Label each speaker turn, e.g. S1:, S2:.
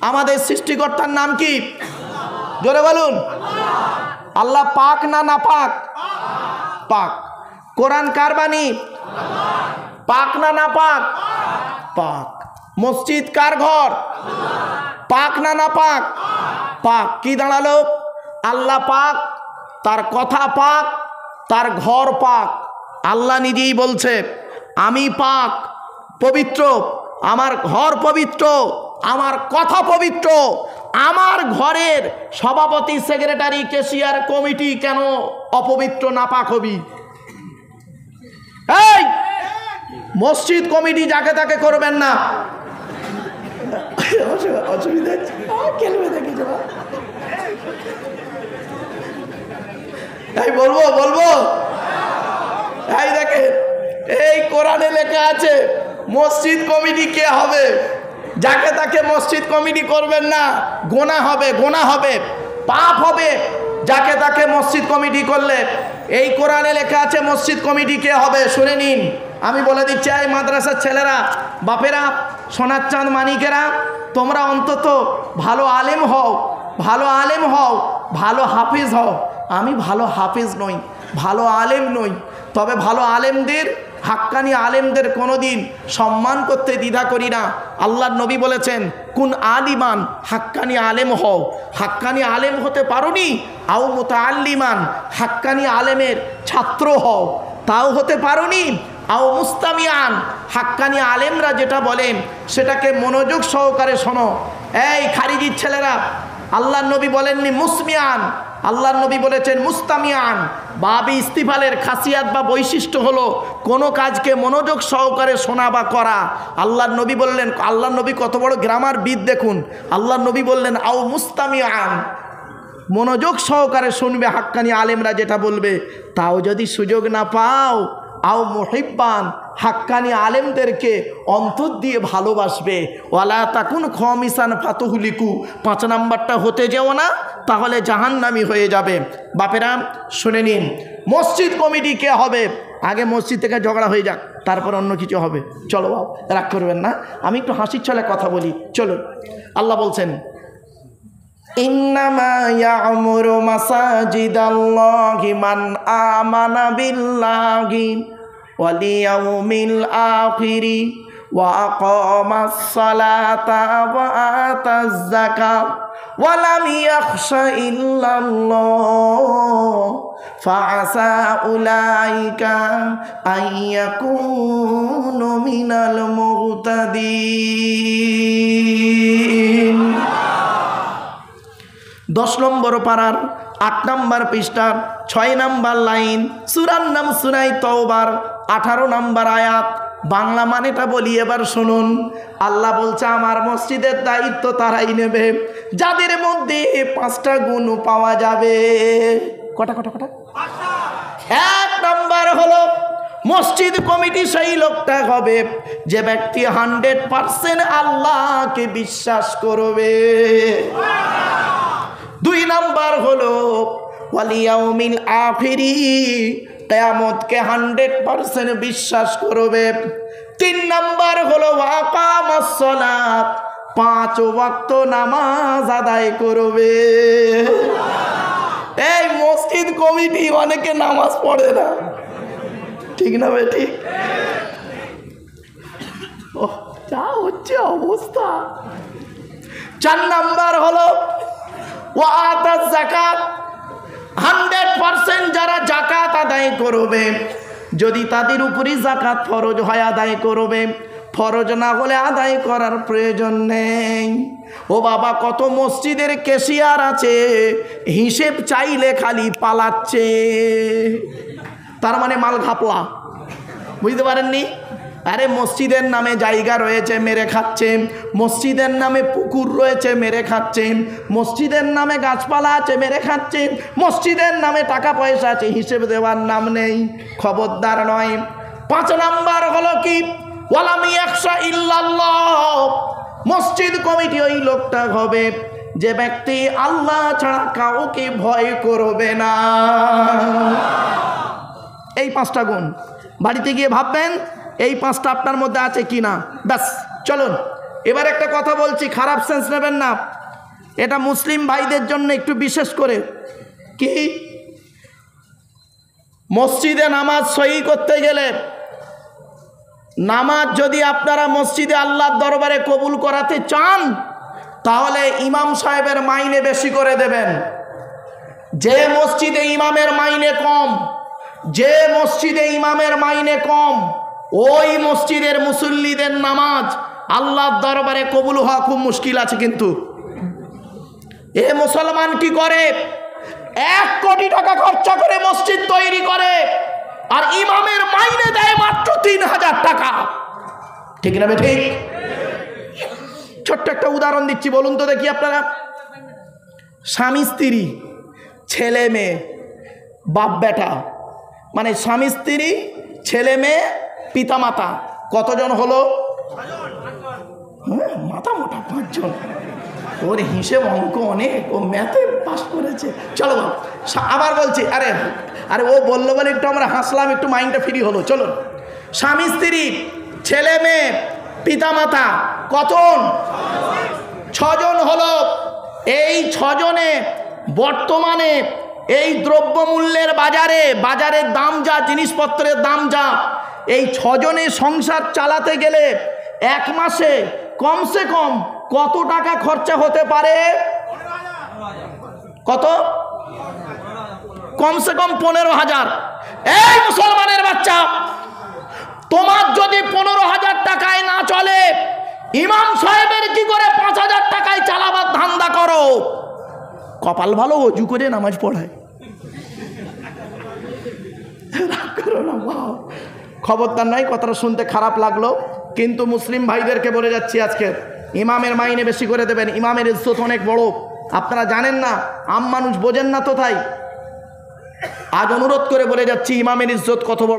S1: আমাদের সৃষ্টিকর্তার নাম কি? জোরে বলুন। আল্লাহ পাক না নাপাক? পাক। কোরআন কার বাণী? পাক না নাপাক? পাক। মসজিদ কার ঘর? পাক না নাপাক? পাক। কি দাঁড়ালো? আল্লাহ পাক, তার কথা পাক, তার ঘর পাক। আল্লাহ নিজেই বলছে আমি পাক, পবিত্র, আমার ঘর পবিত্র, আমার কথা পবিত্র। আমার ঘরের সভাপতি, সেক্রেটারি, ক্যাশিয়ার, কমিটি কেন অপবিত্র নাপাক হবি? এই মসজিদ কমিটি যাকে তাকে করবেন না। অসুবিধা এই বলবো এই দেখেন, এই কোরআনে লেখা আছে মসজিদ কমিটি কে হবে? যাকে তাকে মসজিদ কমিটি করবেন না, গোনা হবে, পাপ হবে যাকে তাকে মসজিদ কমিটি করলে। এই কোরআনে লেখা আছে মসজিদ কমিটি কে হবে, শুনে নিন। আমি বলে দিচ্ছি, এই মাদ্রাসার ছেলেরা, বাপেরা, সোনার চাঁদ মানিকেরা, তোমরা অন্তত ভালো আলেম হও, ভালো হাফিজ হও। আমি ভালো হাফিজ নই, ভালো আলেম নই, তবে ভালো আলেমদের, হাক্কানি আলেমদের কোনোদিন সম্মান করতে দ্বিধা করি না। আল্লাহর নবী বলেছেন কুন আলিমান, হাক্কানি আলেম হও। হাক্কানি আলেম হতে পারোনি, আও মুতাআল্লিমান, হাক্কানি আলেমের ছাত্র হও, তাও হতে পারোনি। আও মুস্তামিয়ান, হাক্কানি আলেমরা যেটা বলেন সেটাকে মনোযোগ সহকারে শোনো। এই খারিজির ছেলেরা, আল্লাহর নবী বলেননি মুসমিয়ান, আল্লাহর নবী বলেছেন মুস্তামিয়ান। বাবি ইস্তিফালের খাসিয়াত বা বৈশিষ্ট্য হলো কোনো কাজকে মনোযোগ সহকারে শোনা বা করা। আল্লাহর নবী বললেন, আল্লাহর নবী কত বড় গ্রামার বিদ দেখুন। আল্লাহর নবী বললেন আও মুস্তামিয়ান, মনোযোগ সহকারে শুনবে হাক্কানি আলেমরা যেটা বলবে। তাও যদি সুযোগ না পাও, আও মুহিব্বান, হাক্কানি আলেমদেরকে অন্তর দিয়ে ভালোবাসবে। ওয়ালা তাকুন খমিসান ফাতুহলিকু, 5 নাম্বারটা হতে যেও না, তাহলে জাহান্নামী হয়ে যাবে। বাপেরা শুনে নিন, মসজিদ কমিটি কে হবে? আগে মসজিদ থেকে ঝগড়া হয়ে যাক, তারপর অন্য কিছু হবে। চলো বাবা, রাগ করবেন না, আমি একটু হাসির ছলে কথা বলি। চলো, আল্লাহ বলছেন ইন্নামা ইয়া'মুরু মাসাজিদাল্লাহি মান আমানা বিল্লাহি ওয়াল ইয়াউমিল আখিরি ওয়া আকামাস সালাতা ওয়া আতাজ যাকাত ওয়া লাম ইয়াখশা ইল্লাল্লাহ ফাআসা উলাইকা আইয়াকুনু মিনাল মুহতাদিন। 10 নম্বর পারার 8 নম্বর পৃষ্ঠার 6 নম্বর লাইন, সূরার নাম সূরা তাওবার 18 নম্বর আয়াত। বাংলা মানেটা বলি, এবার শুনুন। আল্লাহ বলছে আমার মসজিদের দায়িত্ব তারাই নেবে যাদের মধ্যে 5টা গুণ পাওয়া যাবে। কটা? 1 নম্বর হলো মসজিদ কমিটি সেই লোকটা হবে যে ব্যক্তি 100% আল্লাহকে বিশ্বাস করবে। 2 নাম্বার হলো ওয়াল ইয়াউমিল আখিরি, কিয়ামতকে 100% বিশ্বাস করবে। 3 নাম্বার হলো ওয়াকামাস সালাত, 5 ওয়াক্ত নামাজ আদায় করবে। এই মসজিদ কমিটি অনেকে নামাজ পড়ে না, ঠিক না ভাই? ঠিক। যা হচ্ছে অবস্থা। 4 নাম্বার হলো ওয়া আতাজ যাকাত, 100% যারা যাকাত আদায় করবে, যদি তাদের উপরই যাকাত ফরজ হয় আদায় করবে, ফরজ না হলে আদায় করার প্রয়োজন নেই। ও বাবা, কত মসজিদের ক্যাশিয়ার আছে হিসেব চাইলে খালি পালাচ্ছে, তার মানে মাল ঘাপলা, বুঝতে পারেননি? আরে মসজিদের নামে জায়গা রয়েছে মেরে খাচ্ছে, মসজিদের নামে পুকুর রয়েছে মেরে খাচ্ছে, মসজিদের নামে গাছপালা আছে মেরে খাচ্ছে, মসজিদের নামে টাকা পয়সা আছে, হিসেব দেওয়ার নাম নেই। খবরদার নয়। 5 নাম্বার হলো কি ওয়ালাম ইয়াখশা ইল্লাল্লাহ, মসজিদ কমিটি ওই লোকটা হবে যে ব্যক্তি আল্লাহ ছাড়া কাউকে ভয় করবে না। এই 5টা গুণ বাড়িতে গিয়ে ভাববেন এই 5টা আপনার মধ্যে আছে কি না। ব্যাস, চলুন এবার একটা কথা বলছি, খারাপ সেন্স নেবেন না, এটা মুসলিম ভাইদের জন্য একটু বিশেষ করে। কি, মসজিদে নামাজ সহি করতে গেলে, নামাজ যদি আপনারা মসজিদে আল্লাহর দরবারে কবুল করাতে চান, তাহলে ইমাম সাহেবের মাইনে বেশি করে দেবেন। যে মসজিদে ইমামের মাইনে কম, যে মসজিদে ইমামের মাইনে কম, ওই মসজিদের মুসল্লিদের নামাজ আল্লাহর দরবারে কবুল হওয়া খুব মুশকিল আছে। কিন্তু এ মুসলমান কি করে, 1 কোটি টাকা খরচা করে মসজিদ তৈরি করে, আর ইমামের মাইনে দেয় মাত্র 3000 টাকা। ঠিক না ঠিক? ছোট্ট একটা উদাহরণ দিচ্ছি, বলুন তো দেখি আপনারা। স্বামী স্ত্রী, ছেলে মেয়ে, বাপ বেটা, মানে স্বামী স্ত্রী, ছেলে মেয়ে, পিতা মাতা, কতজন হলো? মাথা মোটা 5 জন। ওর হিসেব অঙ্ক অনেক, ও ম্যাথে পাস করেছে। চলো আবার বলছি, আরে আরে ও বললো বলে একটু আমরা হাসলাম, একটু মাইন্ডটা ফ্রি হলো। চলো, স্বামী স্ত্রী, ছেলে মেয়ে, পিতা মাতা, কতজন? 6 জন হলো। এই 6 জনে বর্তমানে এই দ্রব্যমূল্যের বাজারের দাম যা, জিনিসপত্রের দাম যা, এই 6 জনে সংসার চালাতে গেলে 1 মাসে কমসে কম কত টাকা খরচা হতে পারে? কত? কমসে কম 15,000। এই মুসলমানের বাচ্চা, তোমার যদি 15,000 টাকায় না চলে, ইমাম সাহেবের কি করে 5,000 টাকায় চালাবার ধান্দা করো? কপাল ভালো, অজু করে নামাজ পড়ায়। খবরদার নাই, কথাটা শুনতে খারাপ লাগলো, কিন্তু মুসলিম ভাইদেরকে বলে যাচ্ছি আজকে, ইমামের মাইনে বেশি করে দেবেন। ইমামের ইজ্জত অনেক বড়, আপনারা জানেন না, আম মানুষ বোঝেন না তো। তাই আজ অনুরোধ করে বলে যাচ্ছি, ইমামের ইজ্জত কত বড়।